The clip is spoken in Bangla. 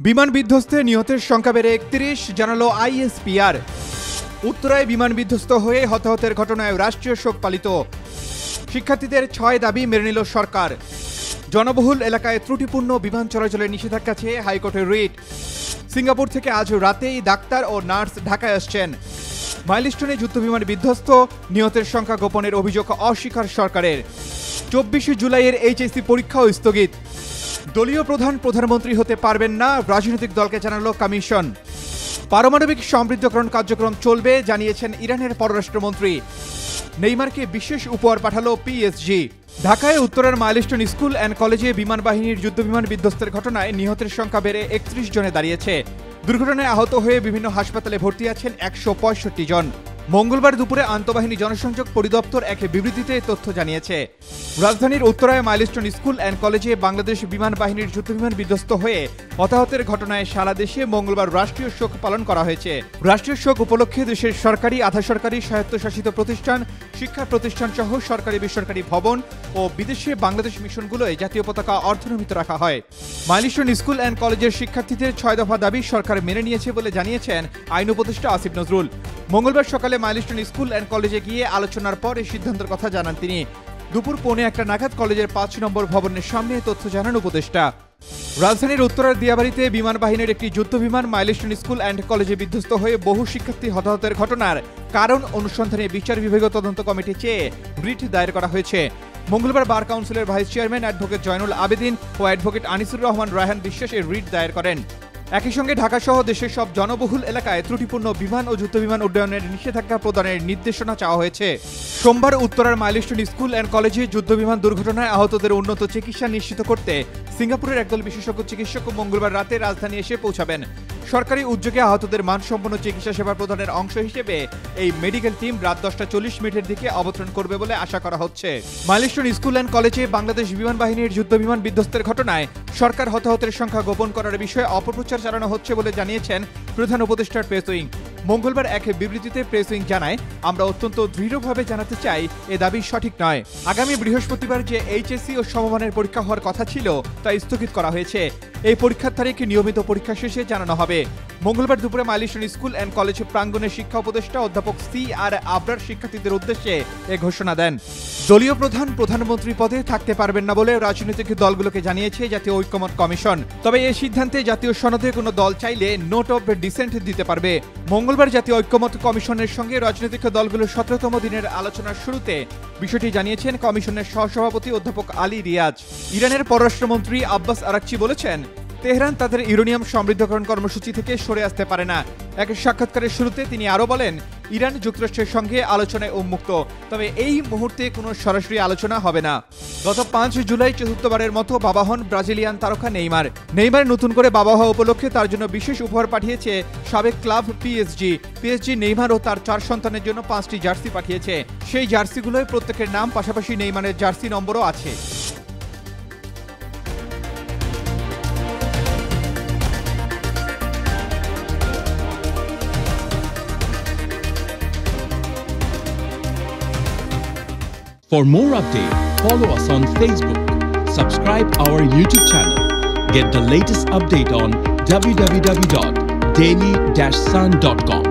বিমান বিধ্বস্তে নিহতের সংখ্যা বেড়ে ৩১ জানালো আইএসপিআর। উত্তরায় বিমান বিধ্বস্ত হয়ে হতাহতের ঘটনায় রাষ্ট্রীয় শোক পালিত। শিক্ষার্থীদের ৬ দাবি মেনে নিল সরকার। জনবহুল এলাকায় ত্রুটিপূর্ণ বিমান চলাচলের নিষেধাজ্ঞা চেয়ে হাইকোর্টের রিট। সিঙ্গাপুর থেকে আজ রাতেই ডাক্তার ও নার্স ঢাকায় আসছেন। মাইলস্টোনে যুদ্ধবিমান বিধ্বস্ত, নিহতের সংখ্যা গোপনের অভিযোগ অস্বীকার সরকারের। ২৪ জুলাইয়ের এইচএসসি পরীক্ষাও স্থগিত। দলীয় প্রধান প্রধানমন্ত্রী হতে পারবেন না, রাজনৈতিক দলকে জানালো কমিশন। পারমাণবিক সমৃদ্ধকরণ কার্যক্রম চলবে জানিয়েছেন ইরানের পররাষ্ট্রমন্ত্রী। নেইমারকে বিশেষ উপহার পাঠালো পিএসজি। ঢাকায় উত্তরের মাইলস্টোন স্কুল অ্যান্ড কলেজে বিমান বাহিনীর যুদ্ধবিমান বিধ্বস্তের ঘটনায় নিহতের সংখ্যা বেড়ে ৩১ জনে দাঁড়িয়েছে। দুর্ঘটনায় আহত হয়ে বিভিন্ন হাসপাতালে ভর্তি আছেন ১৬৫ জন। মঙ্গলবার দুপুরে আন্তঃবাহিনী জনসংযোগ পরিদপ্তর এক বিবৃতিতে তথ্য জানিয়েছে। রাজধানীর উত্তরায় মাইলস্টোন স্কুল অ্যান্ড কলেজে বাংলাদেশ বিমান বাহিনীর যুদ্ধবিমান বিধ্বস্ত হয়ে হতাহতের ঘটনায় সারা দেশে মঙ্গলবার রাষ্ট্রীয় শোক পালন করা হয়েছে। রাষ্ট্রীয় শোক উপলক্ষে দেশের সরকারি, আধা সরকারি, স্বায়ত্তশাসিত প্রতিষ্ঠান, শিক্ষা প্রতিষ্ঠান সহ সরকারি বেসরকারি ভবন ও বিদেশে বাংলাদেশ মিশনগুলোয় জাতীয় পতাকা অর্ধনমিত রাখা হয়। মাইলস্টোন স্কুল অ্যান্ড কলেজের শিক্ষার্থীদের ৬ দফা দাবি সরকার মেনে নিয়েছে বলে জানিয়েছেন আইন উপদেষ্টা আসিফ নজরুল। মঙ্গলবার সকালে মাইলস্টোন স্কুল অ্যান্ড কলেজে গিয়ে আলোচনার পর এই সিদ্ধান্তের কথা জানান তিনি। দুপুর ১:১ নাগাদ কলেজের ৫ নম্বর ভবনের সামনে তথ্য জানান উপদেষ্টা। রাজধানীর উত্তরার দিয়াবাড়িতে বিমান বাহিনীর একটি যুদ্ধবিমান মাইলস্টোন স্কুল অ্যান্ড কলেজে বিধ্বস্ত হয়ে বহু শিক্ষার্থী হতাহতের ঘটনার কারণ অনুসন্ধানে বিচার বিভাগীয় তদন্ত কমিটি চেয়ে রিট দায়ের করা হয়েছে। মঙ্গলবার বার কাউন্সিলের vice chairman advocate Joynul Abedin ও অ্যাডভোকেট আনিসুর রহমান রায়হান বিশ্বাস এর রিট দায়ের করেন। একই সঙ্গে ঢাকা সহ দেশের সব জনবহুল এলাকায় ত্রুটিপূর্ণ বিমান ও যুদ্ধবিমান উড্ডয়নের নিষেধাজ্ঞা প্রদানের নির্দেশনা চাওয়া হয়েছে। সোমবার উত্তরার মাইলস্টোন স্কুল অ্যান্ড কলেজে যুদ্ধবিমান দুর্ঘটনায় আহতদের উন্নত চিকিৎসা নিশ্চিত করতে সিঙ্গাপুরের একদল বিশেষজ্ঞ চিকিৎসক মঙ্গলবার রাতে রাজধানী এসে পৌঁছাবেন। সরকারি উদ্যোগে আহতদের মানসম্পন্ন চিকিৎসা সেবা প্রদানের অংশ হিসেবে এই মেডিকেল টিম রাত 10:40 দিকে অবতরণ করবে বলে আশা করা হচ্ছে। মাইলস্টোন স্কুল অ্যান্ড কলেজে বাংলাদেশ বিমান বাহিনীর যুদ্ধবিমান বিধ্বস্তের ঘটনায় সরকার হতাহতের সংখ্যা গোপন করার বিষয়ে অপপ্রচার চালানো হচ্ছে বলে জানিয়েছেন প্রধান উপদেষ্টার প্রেস উইং। মঙ্গলবার এক বিবৃতিতে প্রেস উইং জানায়, আমরা অত্যন্ত দৃঢ়ভাবে জানাতে চাই এ দাবি সঠিক নয়। আগামী বৃহস্পতিবার যে এইচএসসি ও সমমানের পরীক্ষা হওয়ার কথা ছিল তা স্থগিত করা হয়েছে। এই পরীক্ষার তারিখ নিয়মিত পরীক্ষা শেষে জানানো হবে। মঙ্গলবার দুপুরে মাইলস্টোন স্কুল অ্যান্ড কলেজ প্রাঙ্গণে শিক্ষা উপদেষ্টা অধ্যাপক CR আবরার শিক্ষার্থীদের উদ্দেশ্যে এ ঘোষণা দেন। দলীয় প্রধান প্রধানমন্ত্রী পদে থাকতে পারবেন না বলে রাজনৈতিক দলগুলোকে জানিয়েছে জাতীয় ঐক্যমত্য কমিশন। তবে এই সিদ্ধান্তে জাতীয় সনদে কোনো দল চাইলে নোট অব ডিসেন্ট দিতে পারবে। মঙ্গলবার জাতীয় ঐক্যমত্য কমিশনের সঙ্গে রাজনৈতিক দলগুলোর 17তম দিনের আলোচনার শুরুতে বিষয়টি জানিয়েছেন কমিশনের সহসভাপতি অধ্যাপক আলী রিয়াজ। ইরানের পররাষ্ট্রমন্ত্রী আব্বাস আরাকচি বলেছেন, তেহরান তাদের ইউরেনিয়াম সমৃদ্ধকরণ কর্মসূচি থেকে সরে আসতে পারে না। এক সাক্ষাৎকারের শুরুতে তিনি আরও বলেন, ইরান যুক্তরাষ্ট্রের সঙ্গে আলোচনায় উন্মুক্ত, তবে এই মুহূর্তে কোনো সরাসরি আলোচনা হবে না। গত ৫ জুলাই চতুর্থবারের মতো বাবা হন ব্রাজিলিয়ান তারকা নেইমার। নেইমার নতুন করে বাবা হওয়া উপলক্ষে তার জন্য বিশেষ উপহার পাঠিয়েছে সাবেক ক্লাব পিএসজি। নেইমার ও তার 4 সন্তানের জন্য 5টি জার্সি পাঠিয়েছে। সেই জার্সিগুলোয় প্রত্যেকের নাম, পাশাপাশি নেইমারের জার্সি নম্বরও আছে। For more updates, follow us on Facebook, subscribe our YouTube channel, get the latest update on www.daily-sun.com.